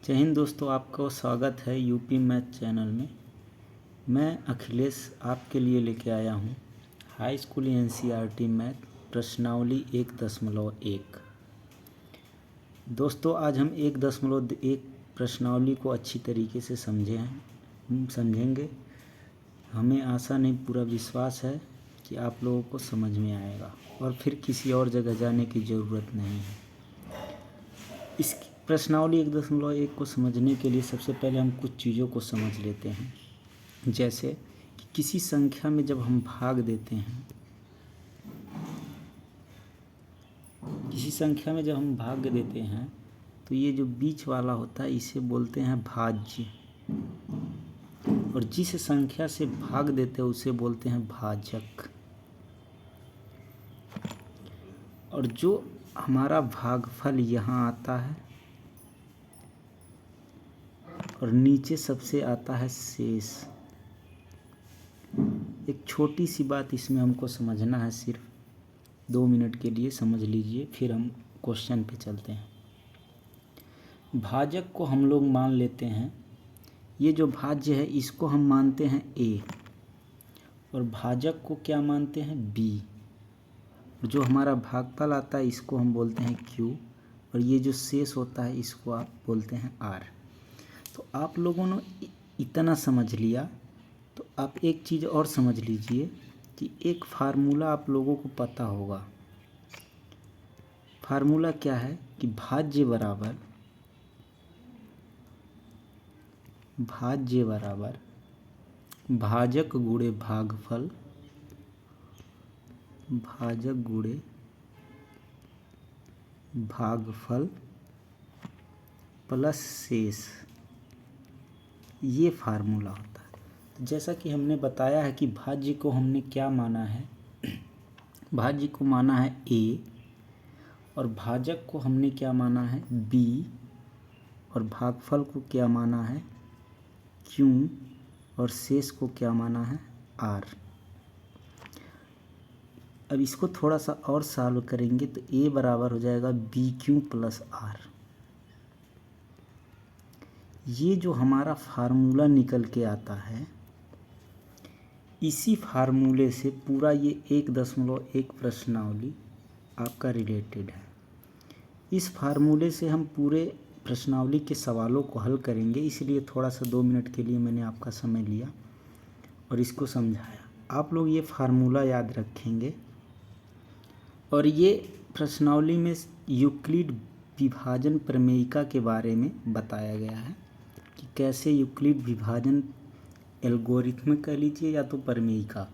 जय हिंद दोस्तों, आपका स्वागत है यूपी मैथ चैनल में। मैं अखिलेश आपके लिए लेके आया हूँ हाई स्कूल एनसीईआरटी मैथ प्रश्नावली 1.1। दोस्तों आज हम 1.1 प्रश्नावली को अच्छी तरीके से समझेंगे। हमें आशा नहीं पूरा विश्वास है कि आप लोगों को समझ में आएगा और फिर किसी और जगह जाने की ज़रूरत नहीं है। इस प्रश्नावली 1.1 को समझने के लिए सबसे पहले हम कुछ चीज़ों को समझ लेते हैं। जैसे कि किसी संख्या में जब हम भाग देते हैं, तो ये जो बीच वाला होता है इसे बोलते हैं भाज्य, और जिस संख्या से भाग देते हैं उसे बोलते हैं भाजक। और जो हमारा भागफल यहाँ आता है और नीचे सबसे आता है शेष। एक छोटी सी बात इसमें हमको समझना है, सिर्फ 2 मिनट के लिए समझ लीजिए, फिर हम क्वेश्चन पे चलते हैं। भाजक को हम लोग मान लेते हैं, ये जो भाज्य है इसको हम मानते हैं a, और भाजक को क्या मानते हैं b। जो हमारा भागफल आता है इसको हम बोलते हैं q, और ये जो शेष होता है इसको आप बोलते हैं r। तो आप लोगों ने इतना समझ लिया, तो आप एक चीज़ और समझ लीजिए कि एक फार्मूला आप लोगों को पता होगा। फार्मूला क्या है कि भाज्य बराबर भाजक गुणे भागफल, भाजक गुणे भागफल प्लस शेष। ये फार्मूला होता है। तो जैसा कि हमने बताया है कि भाज्य को हमने क्या माना है, भाज्य को माना है a, और भाजक को हमने क्या माना है b, और भागफल को क्या माना है q, और शेष को क्या माना है r। अब इसको थोड़ा सा और सॉल्व करेंगे तो a बराबर हो जाएगा bq प्लस r। ये जो हमारा फार्मूला निकल के आता है, इसी फार्मूले से पूरा ये 1.1 प्रश्नावली आपका रिलेटेड है। इस फार्मूले से हम पूरे प्रश्नावली के सवालों को हल करेंगे, इसलिए थोड़ा सा 2 मिनट के लिए मैंने आपका समय लिया और इसको समझाया। आप लोग ये फार्मूला याद रखेंगे। और ये प्रश्नावली में यूक्लिड विभाजन प्रमेयिका के बारे में बताया गया है कि कैसे यूक्लिड विभाजन एल्गोरिथम कह लीजिए या तो प्रमेयिका,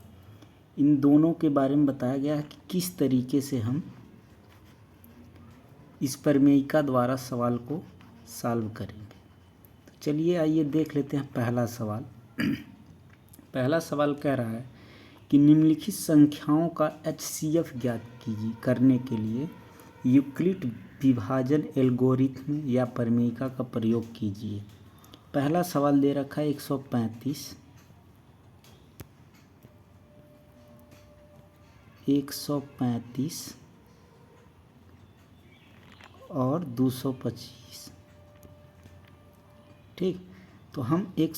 इन दोनों के बारे में बताया गया है कि किस तरीके से हम इस प्रमेयिका द्वारा सवाल को सॉल्व करेंगे। तो चलिए आइए देख लेते हैं पहला सवाल। पहला सवाल कह रहा है कि निम्नलिखित संख्याओं का HCF ज्ञात करने के लिए यूक्लिड विभाजन एल्गोरिथम या प्रमेयिका का प्रयोग कीजिए। पहला सवाल दे रखा है 135, 135 और 225। ठीक, तो हम एक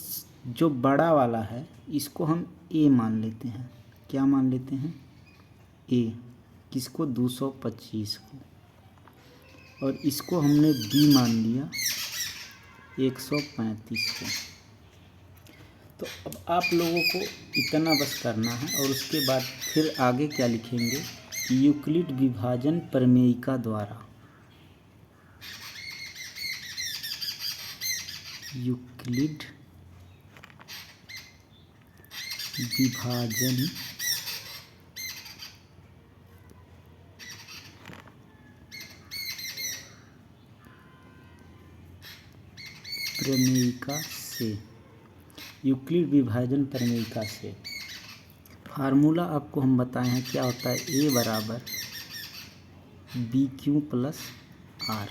जो बड़ा वाला है इसको हम a मान लेते हैं। क्या मान लेते हैं a, किसको 225 को, और इसको हमने b मान लिया 135 को। तो अब आप लोगों को इतना बस करना है, और उसके बाद फिर आगे क्या लिखेंगे कि यूक्लिड विभाजन प्रमेयिका द्वारा, यूक्लिड विभाजन प्रमेयिका से, यूक्लिड विभाजन प्रमेयिका से फार्मूला आपको हम बताए हैं क्या होता है, a बराबर bq प्लस r,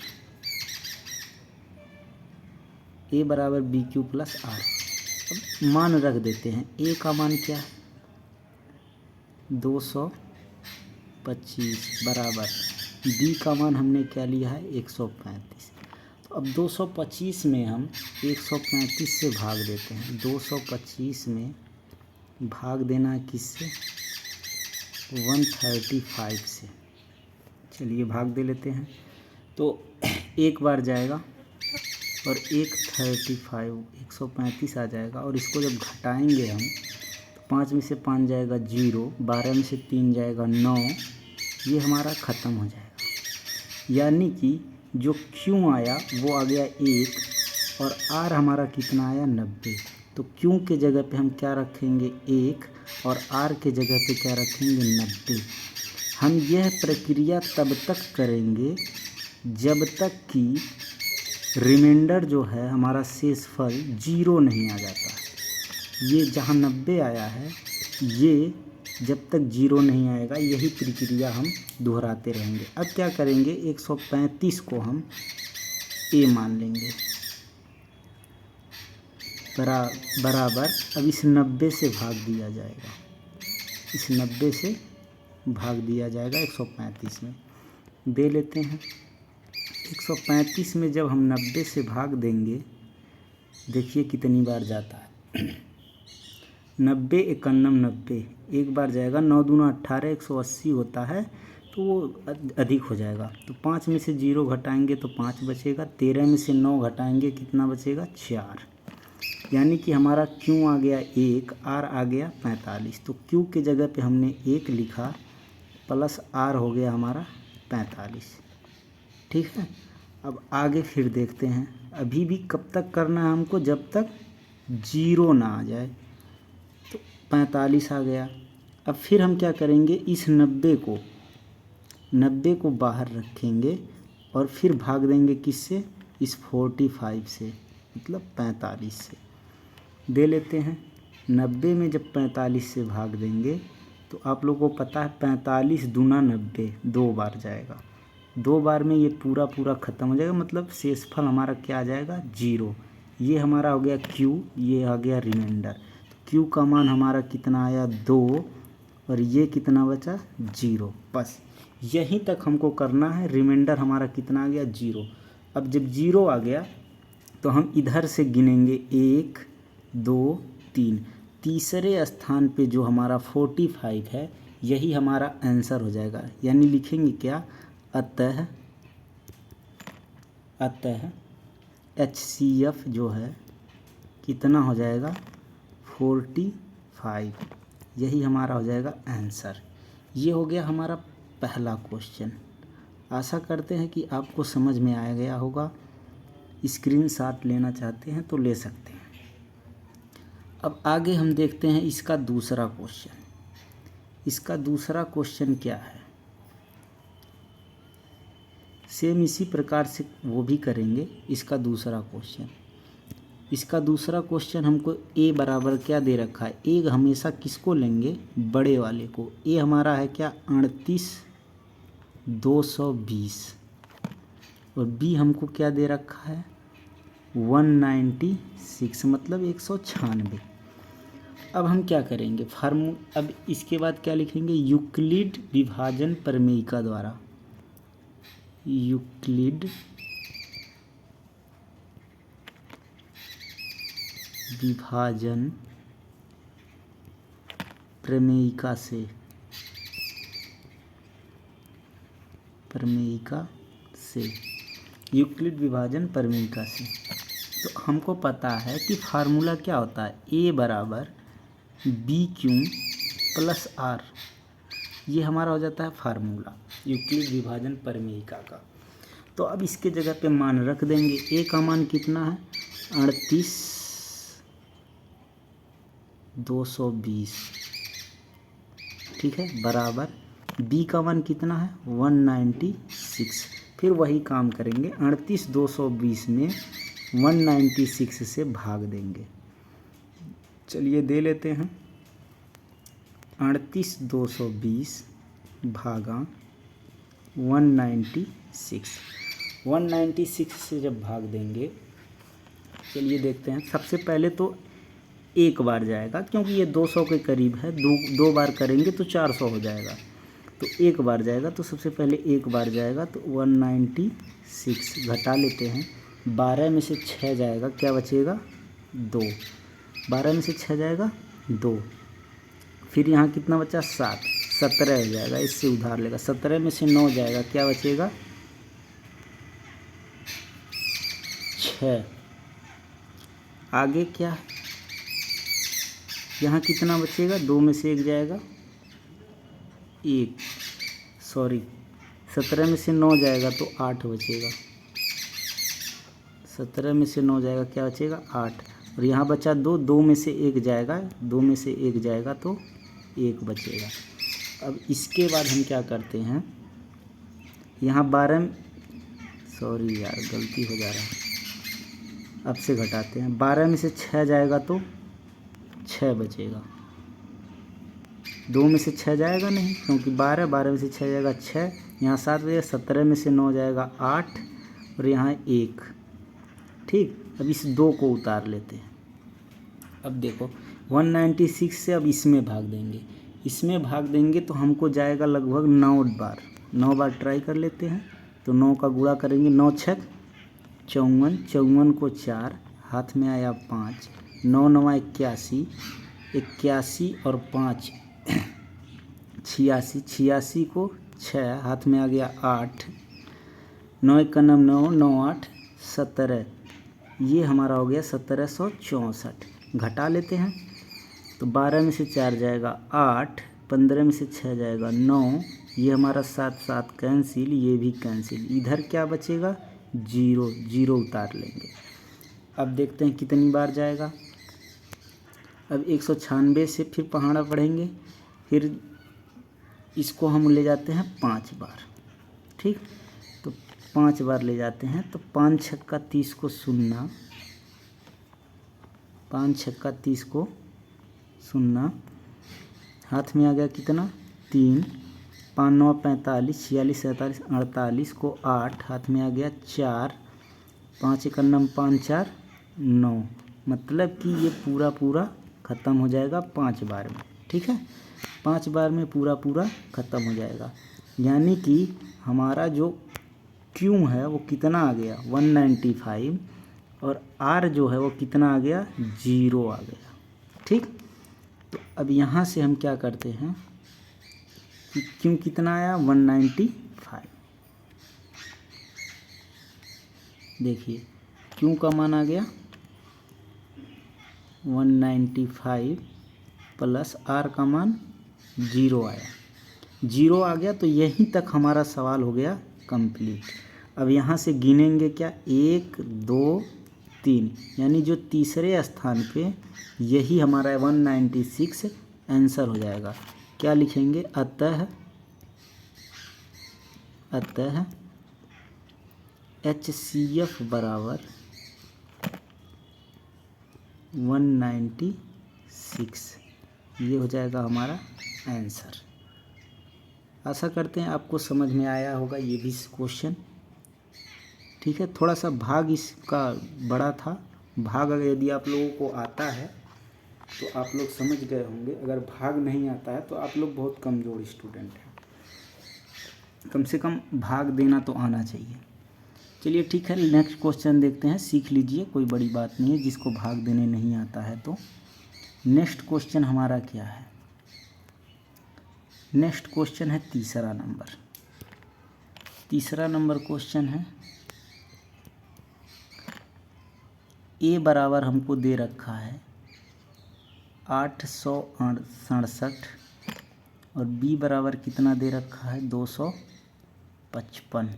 a बराबर bq प्लस r। अब मान रख देते हैं, a का मान क्या है 225 बराबर b का मान हमने क्या लिया है 135। तो अब 225 में हम 135 से भाग देते हैं। 225 में भाग देना है किससे? 135 से। चलिए भाग दे लेते हैं। तो एक बार जाएगा और 135 आ जाएगा, और इसको जब घटाएंगे हम तो 5 में से 5 जाएगा 0, 12 में से 3 जाएगा 9, ये हमारा ख़त्म हो जाएगा। यानी कि जो क्यों आया वो आ गया 1, और आर हमारा कितना आया 90। तो क्यों के जगह पे हम क्या रखेंगे 1, और आर के जगह पे क्या रखेंगे 90। हम यह प्रक्रिया तब तक करेंगे जब तक कि रिमाइंडर जो है हमारा शेषफल 0 नहीं आ जाता। ये जहाँ 90 आया है, ये जब तक 0 नहीं आएगा यही प्रक्रिया हम दोहराते रहेंगे। अब क्या करेंगे, 135 को हम ए मान लेंगे बराबर। अब इस 90 से भाग दिया जाएगा, इस 90 से भाग दिया जाएगा 135 में। दे लेते हैं। 135 में जब हम 90 से भाग देंगे, देखिए कितनी बार जाता है। 90 91 90, एक बार जाएगा। 9 दूना 18, 180 होता है, तो वो अधिक हो जाएगा। तो 5 में से 0 घटाएंगे तो 5 बचेगा। 13 में से 9 घटाएंगे कितना बचेगा 4। यानी कि हमारा क्यू आ गया 1, आर आ गया 45। तो क्यू के जगह पे हमने 1 लिखा, प्लस आर हो गया हमारा 45। ठीक है। अब आगे फिर देखते हैं। अभी भी कब तक करना है हमको, जब तक 0 ना आ जाए। तो 45 आ गया। अब फिर हम क्या करेंगे, इस 90 को बाहर रखेंगे और फिर भाग देंगे किससे, इस 45 से, मतलब 45 से। दे लेते हैं। 90 में जब 45 से भाग देंगे तो आप लोगों को पता है 45 दूना 90, 2 बार जाएगा। 2 बार में ये पूरा ख़त्म हो जाएगा, मतलब शेषफल हमारा क्या आ जाएगा 0। ये हमारा हो गया क्यू, ये आ गया रिमाइंडर। तो क्यू का मान हमारा कितना आया 2, और ये कितना बचा 0। बस यहीं तक हमको करना है। रिमाइंडर हमारा कितना आ गया 0। अब जब 0 आ गया तो हम इधर से गिनेंगे 1 2 3। तीसरे स्थान पे जो हमारा 45 है, यही हमारा आंसर हो जाएगा। यानी लिखेंगे क्या, अतः HCF जो है कितना हो जाएगा 45। यही हमारा हो जाएगा आंसर। ये हो गया हमारा पहला क्वेश्चन। आशा करते हैं कि आपको समझ में आ गया होगा। स्क्रीनशॉट लेना चाहते हैं तो ले सकते हैं। अब आगे हम देखते हैं इसका दूसरा क्वेश्चन। इसका दूसरा क्वेश्चन क्या है, सेम इसी प्रकार से वो भी करेंगे। इसका दूसरा क्वेश्चन हमको ए बराबर क्या दे रखा है। ए हमेशा किसको लेंगे, बड़े वाले को। ए हमारा है क्या 38,220, और बी हमको क्या दे रखा है 196, मतलब 196। अब हम क्या करेंगे, अब इसके बाद क्या लिखेंगे, यूक्लिड विभाजन प्रमेयिका द्वारा। यूक्लिड विभाजन प्रमेयिका से यूक्लिड विभाजन प्रमेयिका से। तो हमको पता है कि फार्मूला क्या होता है, ए बराबर BQ प्लस आर। ये हमारा हो जाता है फार्मूला यूक्लिड विभाजन प्रमेयिका का। तो अब इसके जगह पे मान रख देंगे। ए का मान कितना है 38,220, ठीक है, बराबर बी का मान कितना है 196। फिर वही काम करेंगे, 38,220 में 196 से भाग देंगे। चलिए दे लेते हैं। 38,220 भागा 196 से जब भाग देंगे, चलिए देखते हैं। सबसे पहले तो एक बार जाएगा, क्योंकि ये 200 के करीब है। दो बार करेंगे तो 400 हो जाएगा। तो एक बार जाएगा, तो सबसे पहले एक बार जाएगा, तो 196 घटा लेते हैं। 12 में से 6 जाएगा, क्या बचेगा 2। 12 में से 6 जाएगा 2। फिर यहाँ कितना बचा 7, 17 हो जाएगा, इससे उधार लेगा। 17 में से 9 जाएगा, क्या बचेगा 6। आगे क्या है, यहाँ कितना बचेगा, 2 में से 1 जाएगा 1, सॉरी 17 में से 9 जाएगा तो 8 बचेगा। 17 में से 9 जाएगा, क्या बचेगा 8। और यहाँ बचा 2, 2 में से 1 जाएगा, 2 में से 1 जाएगा तो 1 बचेगा। अब इसके बाद हम क्या करते हैं, यहाँ 12, सॉरी यार गलती हो जा रहा है, अब से घटाते हैं। 12 में से 6 जाएगा तो 6 बचेगा। 2 में से 6 जाएगा नहीं, क्योंकि 12 में से 6 जाएगा 6, यहाँ 7 बचेगा। 17 में से 9 जाएगा 8 और यहाँ 1। ठीक, अब इस 2 को उतार लेते हैं। अब देखो 196 से अब इसमें भाग देंगे, इसमें भाग देंगे तो हमको जाएगा लगभग 9 बार। 9 बार ट्राई कर लेते हैं। तो 9 का गुणा करेंगे, 9 छक 54, 54 को 4, हाथ में आया 5, 9 9 81, 81 और 5 86, 86 को 6, हाथ में आ गया 8, 9 1 9, 9 8 17, ये हमारा हो गया 1764। घटा लेते हैं तो 12 में से 4 जाएगा 8, 15 में से 6 जाएगा 9, ये हमारा 7 7 कैंसिल, ये भी कैंसिल। इधर क्या बचेगा 0, 0 उतार लेंगे। अब देखते हैं कितनी बार जाएगा। अब 196 से फिर पहाड़ा पढ़ेंगे, फिर इसको हम ले जाते हैं 5 बार। ठीक, तो 5 बार ले जाते हैं तो 5 छक्का 30 को 0, 5 छक्का 30 को 0, हाथ में आ गया कितना 3, 5 9 45, 46 47 48 को 8, हाथ में आ गया 4, 5 1 9 5 4 9, मतलब कि ये पूरा पूरा ख़त्म हो जाएगा 5 बार में। ठीक है, 5 बार में पूरा पूरा ख़त्म हो जाएगा। यानी कि हमारा जो Q है वो कितना आ गया 195, और R जो है वो कितना आ गया 0 आ गया। ठीक, तो अब यहाँ से हम क्या करते हैं कि Q कितना आया 195। देखिए Q का मान आ गया 195 प्लस R का मान 0 आया। 0 आ गया तो यहीं तक हमारा सवाल हो गया कंप्लीट। अब यहाँ से गिनेंगे क्या 1 2 3, यानी जो तीसरे स्थान पे यही हमारा 196 आंसर हो जाएगा। क्या लिखेंगे, अतः HCF बराबर 196, ये हो जाएगा हमारा आंसर। आशा करते हैं आपको समझ में आया होगा ये भी क्वेश्चन। ठीक है, थोड़ा सा भाग इसका बड़ा था। भाग अगर यदि आप लोगों को आता है तो आप लोग समझ गए होंगे, अगर भाग नहीं आता है तो आप लोग बहुत कमज़ोर स्टूडेंट हैं। कम से कम भाग देना तो आना चाहिए। चलिए ठीक है, नेक्स्ट क्वेश्चन देखते हैं। सीख लीजिए, कोई बड़ी बात नहीं है जिसको भाग देने नहीं आता है तो। नेक्स्ट क्वेश्चन हमारा क्या है, नेक्स्ट क्वेश्चन है तीसरा नंबर। तीसरा नंबर क्वेश्चन है, ए बराबर हमको दे रखा है 867 और बी बराबर कितना दे रखा है 255।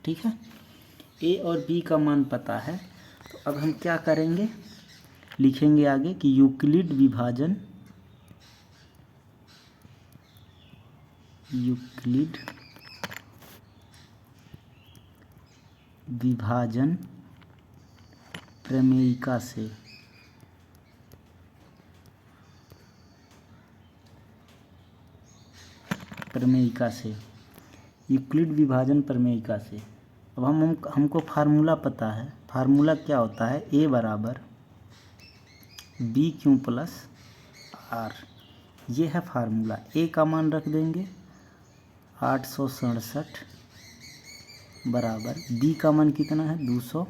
ठीक है, ए और बी का मान पता है तो अब हम क्या करेंगे, लिखेंगे आगे कि यूक्लिड विभाजन प्रमेयिका से यूक्लिड विभाजन प्रमेयिका से। अब हमको फार्मूला पता है। फार्मूला क्या होता है, ए बराबर बी क्यू प्लस आर, ये है फार्मूला। ए का मान रख देंगे 867 बराबर, बी का मान कितना है 255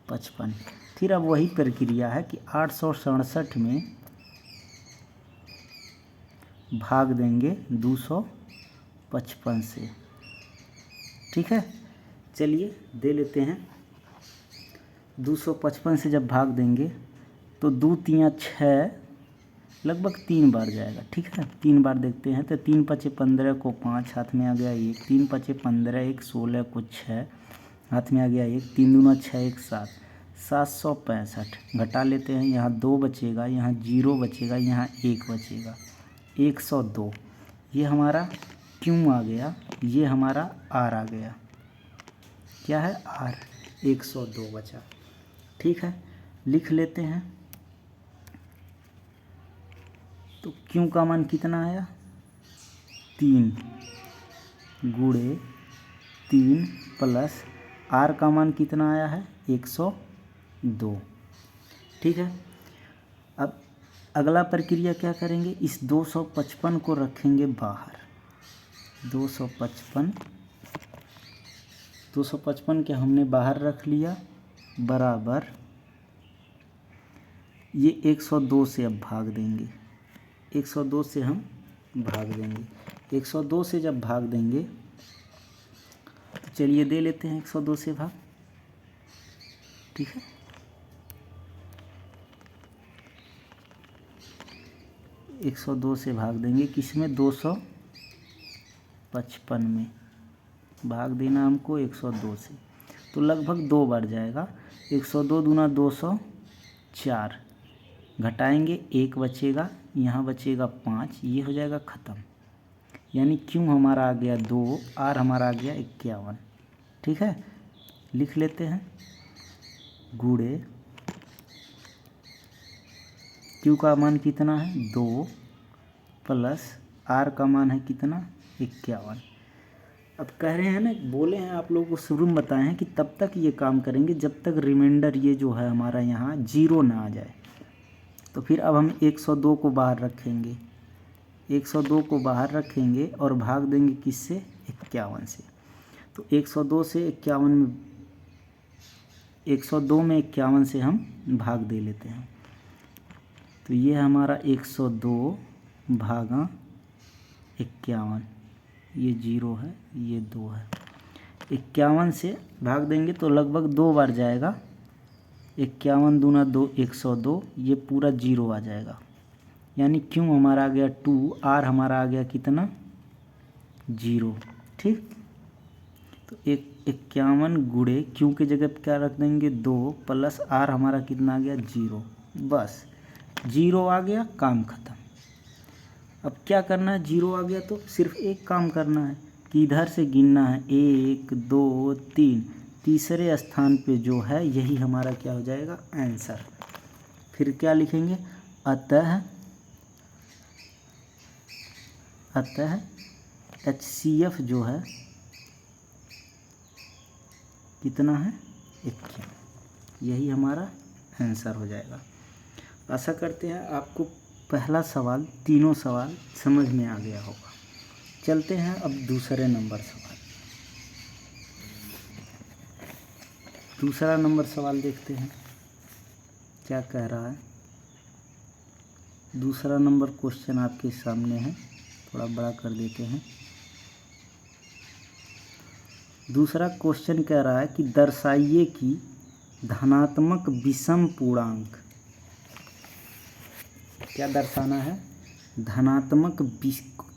55। फिर अब वही प्रक्रिया है कि 867 में भाग देंगे 255 से। ठीक है, चलिए दे लेते हैं। 255 से जब भाग देंगे तो 2 तियाँ 6, लगभग 3 बार जाएगा। ठीक है, 3 बार देखते हैं तो 3 पचे 15 को 5 हाथ में आ गया 1, 3 पचे 15, 1 16 को 6 हाथ में आ गया 1, 3 दूना 6, 1 7, 765। घटा लेते हैं, यहाँ 2 बचेगा, यहाँ 0 बचेगा, यहाँ 1 बचेगा, 102। ये हमारा क्यों आ गया, ये हमारा आर आ गया। क्या है, आर, 102 बचा। ठीक है, लिख लेते हैं। तो क्यों का मान कितना आया, 3 गुणे 3 प्लस आर का मान कितना आया है, 102। ठीक है, अब अगला प्रक्रिया क्या करेंगे, इस 255 को रखेंगे बाहर। 255 के हमने बाहर रख लिया, बराबर ये 102 से अब भाग देंगे। 102 से हम भाग देंगे। 102 से जब भाग देंगे तो चलिए दे लेते हैं 102 से भाग। ठीक है, 102 से भाग देंगे, किसमें, 255 में भाग देना हमको 102 से। तो लगभग 2 बार जाएगा। 102 दूना 204, घटाएंगे 1 बचेगा, यहाँ बचेगा 5, ये हो जाएगा ख़त्म। यानी क्यों हमारा आ गया 2, आर हमारा आ गया 51। ठीक है, लिख लेते हैं, गुणे क्यू का मान कितना है, 2 प्लस आर का मान है कितना, 51। अब कह रहे हैं ना, बोले हैं आप लोगों को शुरू में बताए हैं कि तब तक ये काम करेंगे जब तक रिमाइंडर ये जो है हमारा यहाँ 0 ना आ जाए। तो फिर अब हम 102 को बाहर रखेंगे, 102 को बाहर रखेंगे और भाग देंगे किससे, 51 से। तो 102 से 51 में, 102 में 51 से हम भाग दे लेते हैं। तो ये हमारा 102 भागा 51, ये 0 है, ये 2 है। 51 से भाग देंगे तो लगभग 2 बार जाएगा। 51 दूना 2, 102, ये पूरा 0 आ जाएगा। यानी क्यों हमारा आ गया 2, आर हमारा आ गया कितना, 0। ठीक, तो 51 गुणे क्यों के जगह पे क्या रख देंगे, 2 प्लस आर हमारा कितना आ गया, 0। बस 0 आ गया, काम खत्म। अब क्या करना है, 0 आ गया तो सिर्फ एक काम करना है कि इधर से गिनना है, 1 2 3, तीसरे स्थान पे जो है यही हमारा क्या हो जाएगा, आंसर। फिर क्या लिखेंगे, अतः HCF जो है कितना है, 51। यही हमारा आंसर हो जाएगा। आशा करते हैं आपको पहला सवाल, तीनों सवाल समझ में आ गया होगा। चलते हैं अब दूसरे नंबर सवाल। दूसरा नंबर सवाल देखते हैं क्या कह रहा है। दूसरा नंबर क्वेश्चन आपके सामने है, थोड़ा बड़ा कर देते हैं। दूसरा क्वेश्चन कह रहा है कि दर्शाइए कि धनात्मक विषम पूर्णांक, क्या दर्शाना है,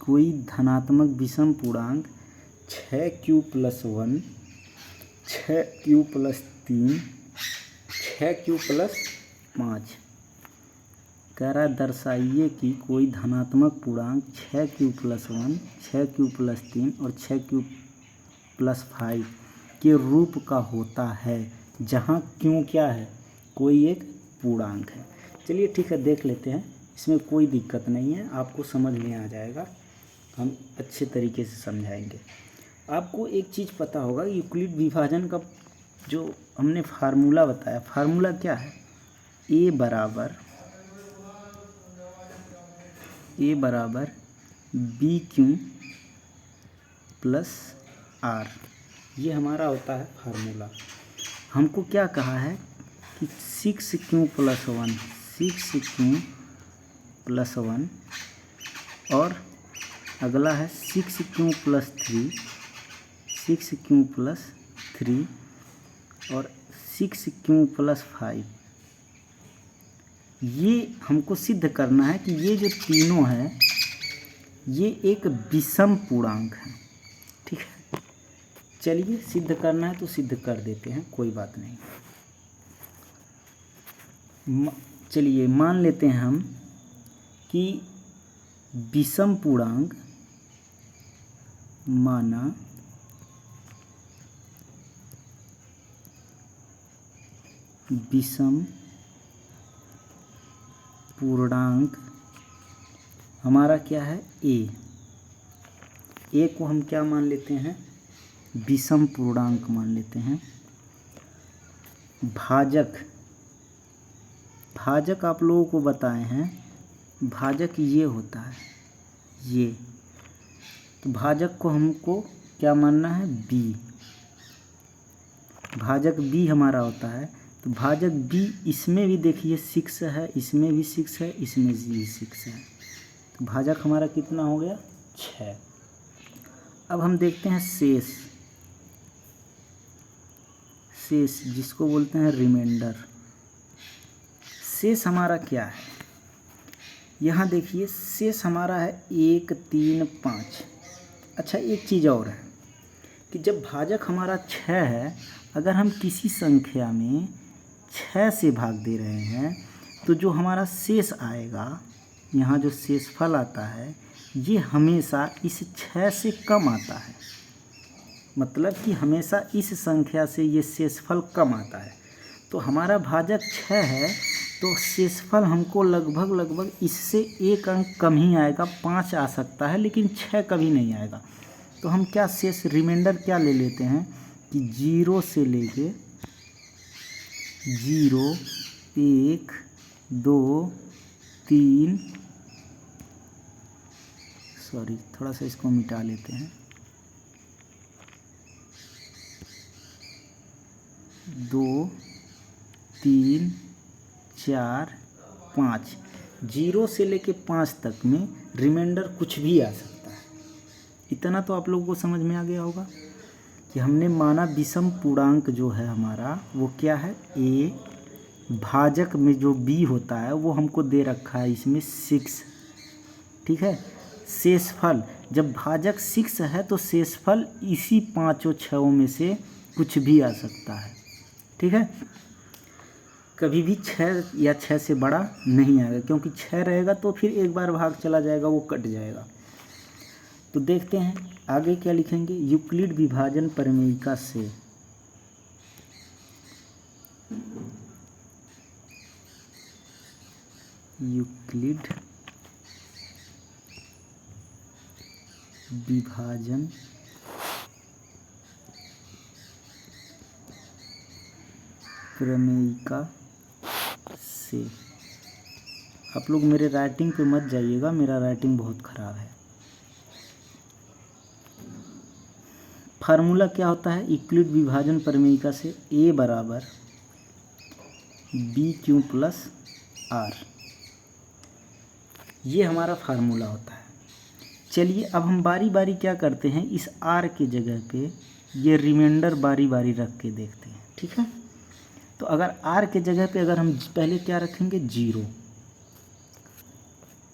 कोई धनात्मक विषम पूर्णांक 6q + 1, 6q + 3, 6q + 5। कह रहा है दर्शाइए कि कोई धनात्मक पूर्णांक 6q + 1, 6q + 3 और 6q + 5 के रूप का होता है, जहाँ क्यों क्या है, कोई एक पूर्णांक है। चलिए ठीक है, देख लेते हैं, इसमें कोई दिक्कत नहीं है, आपको समझ में आ जाएगा, हम अच्छे तरीके से समझाएंगे। आपको एक चीज़ पता होगा, यूक्लिड विभाजन का जो हमने फार्मूला बताया, फार्मूला क्या है, A बराबर BQ + R, ये हमारा होता है फार्मूला। हमको क्या कहा है कि 6q + 1, 6q + 1, और अगला है 6q + 3, 6q + 3, और 6q + 5। ये हमको सिद्ध करना है कि ये जो तीनों है ये एक विषम पूर्णांक है। ठीक है, चलिए सिद्ध करना है तो सिद्ध कर देते हैं, कोई बात नहीं। चलिए मान लेते हैं हम कि विषम पूर्णांक माना विषम पूर्णांक हमारा क्या है, ए को हम क्या मान लेते हैं, विषम पूर्णांक मान लेते हैं। भाजक आप लोगों को बताए हैं, भाजक ये होता है ये, तो भाजक को हमको क्या मानना है, बी। भाजक बी हमारा होता है, तो भाजक बी इसमें भी देखिए 6 है, इसमें भी 6 है, इसमें भी 6 है, तो भाजक हमारा कितना हो गया, 6। अब हम देखते हैं शेष जिसको बोलते हैं रिमाइंडर। शेष हमारा क्या है, यहाँ देखिए शेष हमारा है 1, 3, 5। अच्छा एक चीज़ और है कि जब भाजक हमारा 6 है, अगर हम किसी संख्या में 6 से भाग दे रहे हैं तो जो हमारा शेष आएगा, यहाँ जो शेषफल आता है ये हमेशा इस 6 से कम आता है। मतलब कि हमेशा इस संख्या से ये शेषफल कम आता है। तो हमारा भाजक 6 है तो शेषफल हमको लगभग इससे 1 अंक कम ही आएगा, 5 आ सकता है लेकिन 6 कभी नहीं आएगा। तो हम क्या शेष रिमाइंडर क्या ले लेते हैं कि 0 से लेके 0, 1, 2, 3, सॉरी थोड़ा सा इसको मिटा लेते हैं, 2, 3, 4, 5, 0 से लेके 5 तक में रिमाइंडर कुछ भी आ सकता है। इतना तो आप लोगों को समझ में आ गया होगा कि हमने माना विषम पूर्णांक जो है हमारा वो क्या है, ए। भाजक में जो बी होता है वो हमको दे रखा है इसमें 6। ठीक है, शेषफल जब भाजक 6 है तो शेषफल इसी 5 6 में से कुछ भी आ सकता है। ठीक है, कभी भी 6 या 6 से बड़ा नहीं आएगा, क्योंकि 6 रहेगा तो फिर एक बार भाग चला जाएगा, वो कट जाएगा। तो देखते हैं आगे क्या लिखेंगे, यूक्लिड विभाजन प्रमेयिका से यूक्लिड विभाजन प्रमेयिका से। आप लोग मेरे राइटिंग पे मत जाइएगा, मेरा राइटिंग बहुत ख़राब है। फार्मूला क्या होता है यूक्लिड विभाजन प्रमेयिका से, a बराबर BQ + R, ये हमारा फार्मूला होता है। चलिए अब हम बारी बारी क्या करते हैं, इस R के जगह पे ये रिमाइंडर बारी बारी रख के देखते हैं। ठीक है, तो अगर R के जगह पे अगर हम पहले क्या रखेंगे, 0,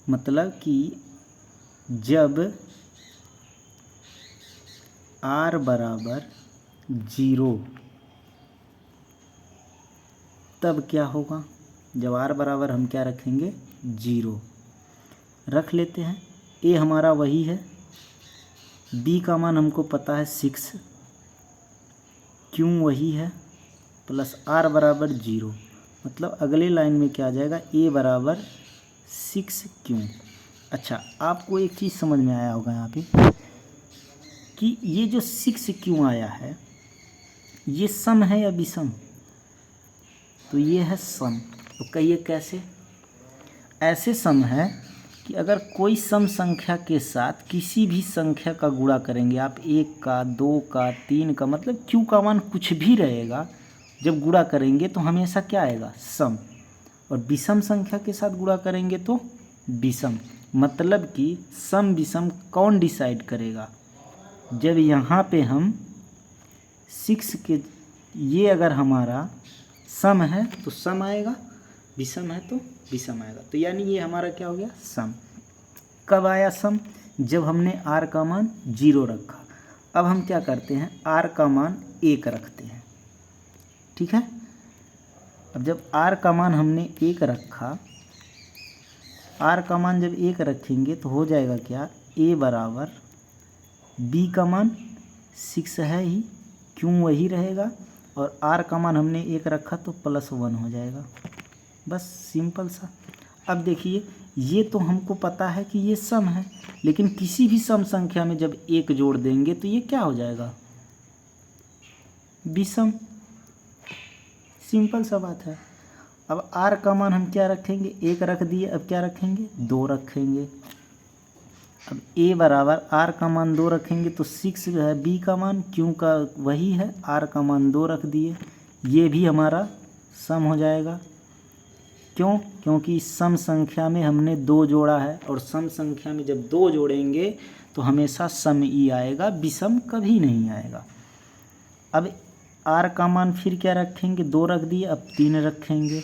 मतलब कि जब R बराबर 0 तब क्या होगा, जब R बराबर हम क्या रखेंगे, 0 रख लेते हैं। A हमारा वही है, B का मान हमको पता है 6, Q वही है, प्लस R बराबर 0, मतलब अगले लाइन में क्या आ जाएगा, A बराबर 6Q। अच्छा आपको एक चीज़ समझ में आया होगा यहाँ पे कि ये जो 6Q आया है ये सम है या विषम, तो ये है सम। तो कहिए कैसे, ऐसे सम है कि अगर कोई सम संख्या के साथ किसी भी संख्या का गुणा करेंगे आप, 1 का, 2 का, 3 का, मतलब Q का मान कुछ भी रहेगा जब गुणा करेंगे तो हमेशा क्या आएगा, सम, और विषम संख्या के साथ गुणा करेंगे तो विषम। मतलब कि सम विषम कौन डिसाइड करेगा, जब यहाँ पे हम 6 के, ये अगर हमारा सम है तो सम आएगा, विषम है तो विषम आएगा। तो यानी ये हमारा क्या हो गया, सम। कब आया सम, जब हमने r का मान 0 रखा। अब हम क्या करते हैं, r का मान 1 रखते हैं, ठीक है। अब जब r का मान हमने 1 रखा, r का मान जब 1 रखेंगे तो हो जाएगा क्या, a बराबर b का मान 6 है ही, क्यों वही रहेगा, और r का मान हमने 1 रखा तो +1 हो जाएगा, बस सिंपल सा। अब देखिए ये तो हमको पता है कि ये सम है, लेकिन किसी भी सम संख्या में जब 1 जोड़ देंगे तो ये क्या हो जाएगा, विषम, सिंपल सा बात है। अब r का मान हम क्या रखेंगे, 1 रख दिए, अब क्या रखेंगे, 2 रखेंगे। अब a बराबर r का मान 2 रखेंगे तो 6 जो है b का मान, क्यों का वही है, r का मान 2 रख दिए, ये भी हमारा सम हो जाएगा। क्यों, क्योंकि सम संख्या में हमने 2 जोड़ा है, और सम संख्या में जब 2 जोड़ेंगे तो हमेशा सम ही आएगा, विषम कभी नहीं आएगा। अब r का मान फिर क्या रखेंगे, 2 रख दिए, अब 3 रखेंगे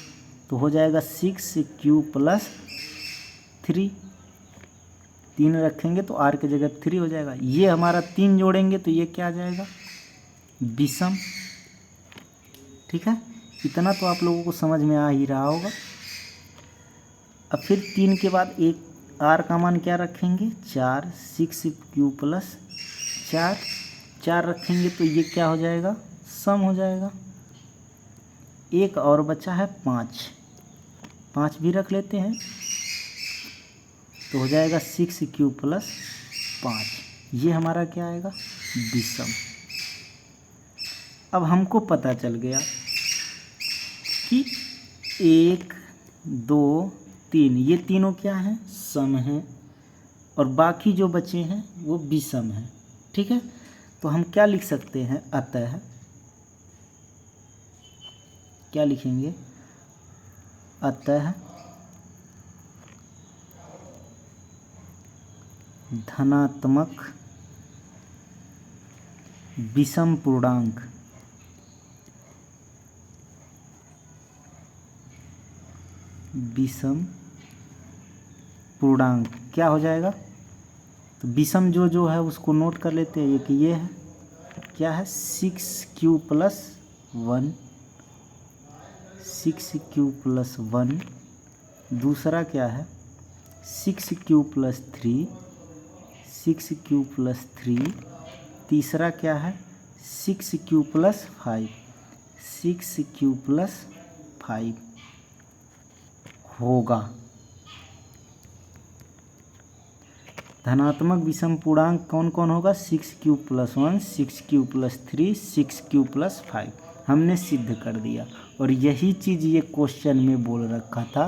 तो हो जाएगा 6q + 3, 3 रखेंगे तो r की जगह 3 हो जाएगा। ये हमारा 3 जोड़ेंगे तो ये क्या आ जाएगा, विषम, ठीक है। इतना तो आप लोगों को समझ में आ ही रहा होगा। अब फिर 3 के बाद एक r का मान क्या रखेंगे, 4, 6q + 4, 4 रखेंगे तो ये क्या हो जाएगा, सम हो जाएगा। एक और बचा है 5, 5 भी रख लेते हैं तो हो जाएगा 6q + 5, ये हमारा क्या आएगा, विषम। अब हमको पता चल गया कि 1, 2, 3 ये तीनों क्या हैं, सम हैं, और बाकी जो बचे हैं वो विषम हैं, ठीक है। तो हम क्या लिख सकते हैं, अतः क्या लिखेंगे, अतः धनात्मक विषम पूर्णांक क्या हो जाएगा, तो विषम जो है उसको नोट कर लेते हैं। एक ये है, क्या है, 6q + 1, 6q + 1, दूसरा क्या है 6q + 3, 6q + 3, तीसरा क्या है 6q + 5, 6q + 5 होगा। धनात्मक विषम पूर्णांक कौन कौन होगा, 6q + 1, 6q + 3, 6q + 5, हमने सिद्ध कर दिया। और यही चीज़ ये क्वेश्चन में बोल रखा था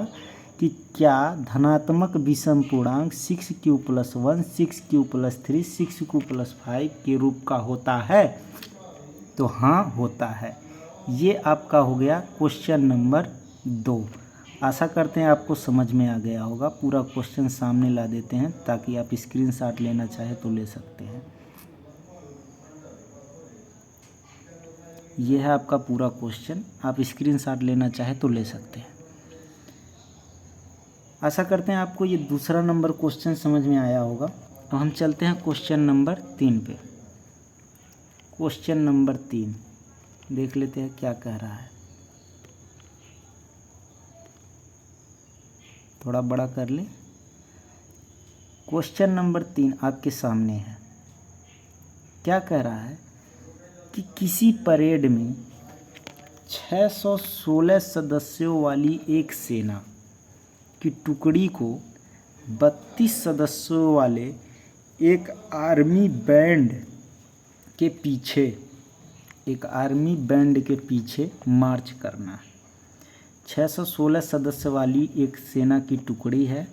कि क्या धनात्मक विषम पूर्णांक 6q + 1, 6q + 3, 6q + 5 के रूप का होता है, तो हाँ होता है। ये आपका हो गया क्वेश्चन नंबर 2। आशा करते हैं आपको समझ में आ गया होगा। पूरा क्वेश्चन सामने ला देते हैं ताकि आप स्क्रीनशॉट लेना चाहे तो ले सकते हैं। ये है आपका पूरा क्वेश्चन, आप स्क्रीनशॉट लेना चाहे तो ले सकते हैं। आशा करते हैं आपको ये दूसरा नंबर क्वेश्चन समझ में आया होगा। अब हम चलते हैं क्वेश्चन नंबर 3 पे। क्वेश्चन नंबर 3 देख लेते हैं क्या कह रहा है। थोड़ा बड़ा कर ले। क्वेश्चन नंबर 3 आपके सामने है। क्या कह रहा है कि किसी परेड में 616 सदस्यों वाली एक सेना की टुकड़ी को 32 सदस्यों वाले एक आर्मी बैंड के पीछे मार्च करना है। 616 सदस्य वाली एक सेना की टुकड़ी है,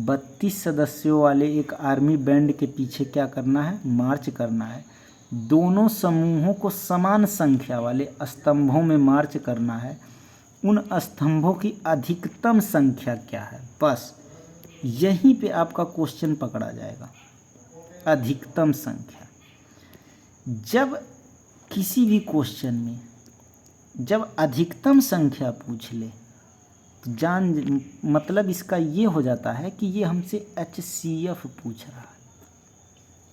32 सदस्यों वाले एक आर्मी बैंड के पीछे क्या करना है, मार्च करना है। दोनों समूहों को समान संख्या वाले स्तंभों में मार्च करना है, उन स्तंभों की अधिकतम संख्या क्या है। बस यहीं पे आपका क्वेश्चन पकड़ा जाएगा, अधिकतम संख्या। जब किसी भी क्वेश्चन में जब अधिकतम संख्या पूछ ले तो मतलब इसका ये हो जाता है कि ये हमसे HCF पूछ रहा है,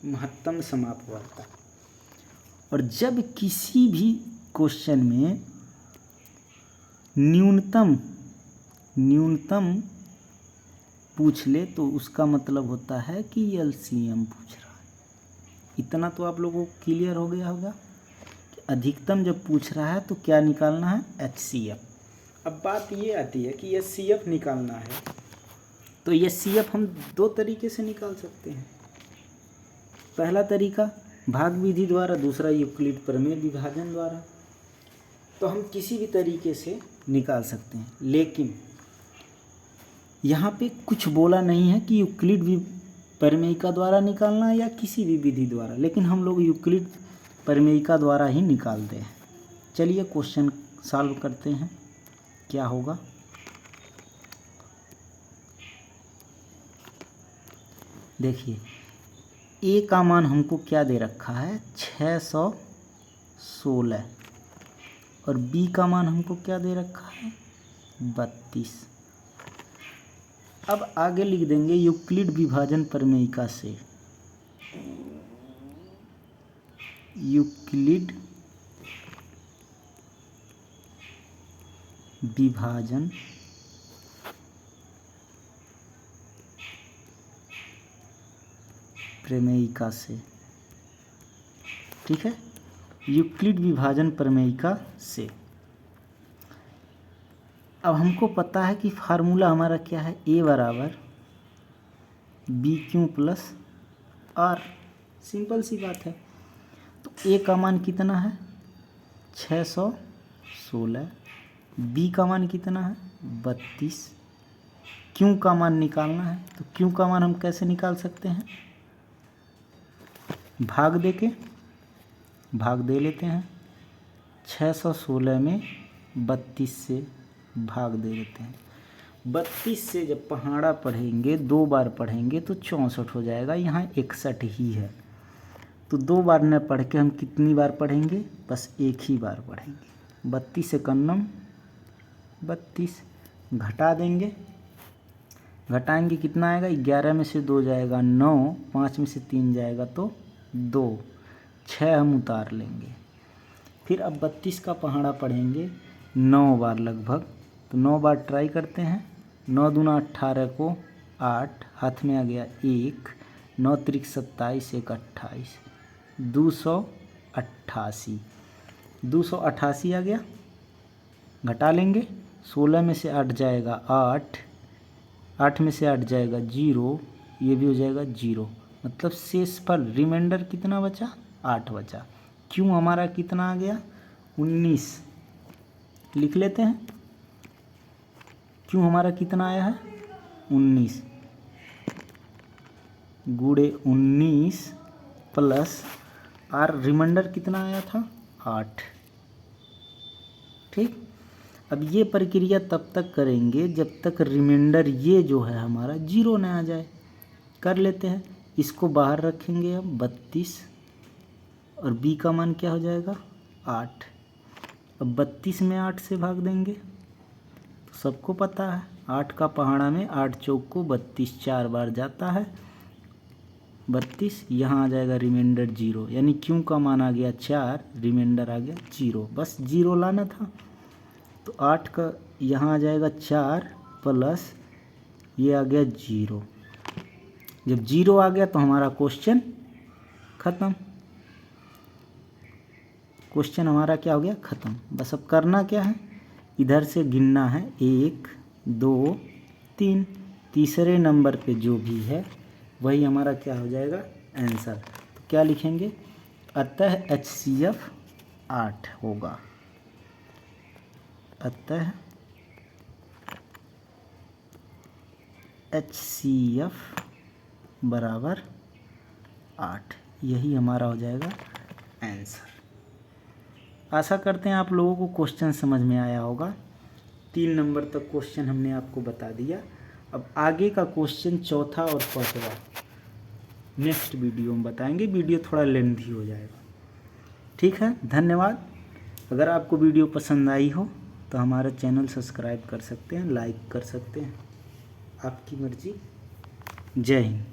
महत्तम समापवर्तक। और जब किसी भी क्वेश्चन में न्यूनतम पूछ ले तो उसका मतलब होता है कि LCM पूछ रहा है। इतना तो आप लोगों को क्लियर हो गया होगा कि अधिकतम जब पूछ रहा है तो क्या निकालना है, HCF। अब बात ये आती है कि HCF निकालना है तो HCF हम दो तरीके से निकाल सकते हैं। पहला तरीका भाग विधि द्वारा, दूसरा यूक्लिड प्रमेय विभाजन द्वारा। तो हम किसी भी तरीके से निकाल सकते हैं, लेकिन यहाँ पे कुछ बोला नहीं है कि यूक्लिड प्रमेयिका द्वारा निकालना है या किसी भी विधि द्वारा, लेकिन हम लोग यूक्लिड प्रमेयिका द्वारा ही निकालते हैं। चलिए क्वेश्चन सॉल्व करते हैं, क्या होगा। देखिए ए का मान हमको क्या दे रखा है, 616, और बी का मान हमको क्या दे रखा है, 32। अब आगे लिख देंगे यूक्लिड विभाजन प्रमेयिका से, यूक्लिड विभाजन प्रमेयिका से, ठीक है, यूक्लिड विभाजन प्रमेयिका से। अब हमको पता है कि फार्मूला हमारा क्या है, ए बराबर BQ प्लस R, सिंपल सी बात है। तो ए का मान कितना है, 616, बी का मान कितना है, 32, क्यू का मान निकालना है। तो क्यू का मान हम कैसे निकाल सकते हैं, भाग दे लेते हैं, 616 में 32 से भाग दे लेते हैं। 32 से जब पहाड़ा पढ़ेंगे, 2 बार पढ़ेंगे तो 64 हो जाएगा, यहाँ 61 ही है। तो 2 बार न पढ़ के हम कितनी बार पढ़ेंगे, बस एक ही बार पढ़ेंगे। 32 से कन्नम 32, घटा देंगे, घटाएंगे कितना आएगा, 11 में से 2 जाएगा 9, 5 में से 3 जाएगा तो 2, 6 हम उतार लेंगे। फिर अब 32 का पहाड़ा पढ़ेंगे 9 बार लगभग, तो 9 बार ट्राई करते हैं। 9 दूना 18 को 8, हाथ में आ गया 1, 9 त्रिक 27, 1 28, 288 आ गया। घटा लेंगे, 16 में से 8 जाएगा 8, 8 में से 8 जाएगा 0, ये भी हो जाएगा 0, मतलब शेष पर रिमाइंडर कितना बचा, 8 बचा। क्यों हमारा कितना आ गया, 19, लिख लेते हैं। क्यों हमारा कितना आया है, 19 गुणे 19 प्लस R, रिमाइंडर कितना आया था, 8। ठीक, अब ये प्रक्रिया तब तक करेंगे जब तक रिमाइंडर ये जो है हमारा 0 न आ जाए। कर लेते हैं, इसको बाहर रखेंगे हम 32, और B का मान क्या हो जाएगा, 8। अब 32 में 8 से भाग देंगे, तो सबको पता है 8 का पहाड़ा में 8 चौक को 32 4 बार जाता है, 32, यहाँ आ जाएगा रिमाइंडर 0, यानी क्यों का मान आ गया 4, रिमाइंडर आ गया 0, बस 0 लाना था। तो 8 का यहाँ आ जाएगा 4 प्लस ये आ गया 0। जब 0 आ गया तो हमारा क्वेश्चन ख़त्म, क्वेश्चन हमारा क्या हो गया, ख़त्म। बस अब करना क्या है, इधर से गिनना है 1 2 3, तीसरे नंबर पे जो भी है वही हमारा क्या हो जाएगा, आंसर। तो क्या लिखेंगे, अतः HCF 8 होगा, अतः HCF बराबर 8, यही हमारा हो जाएगा आंसर। आशा करते हैं आप लोगों को क्वेश्चन समझ में आया होगा। 3 नंबर तक क्वेश्चन हमने आपको बता दिया। अब आगे का क्वेश्चन चौथा और पांचवा नेक्स्ट वीडियो में बताएंगे। वीडियो थोड़ा लेंथी हो जाएगा। ठीक है, धन्यवाद। अगर आपको वीडियो पसंद आई हो तो हमारा चैनल सब्सक्राइब कर सकते हैं, लाइक कर सकते हैं, आपकी मर्जी। जय हिंद।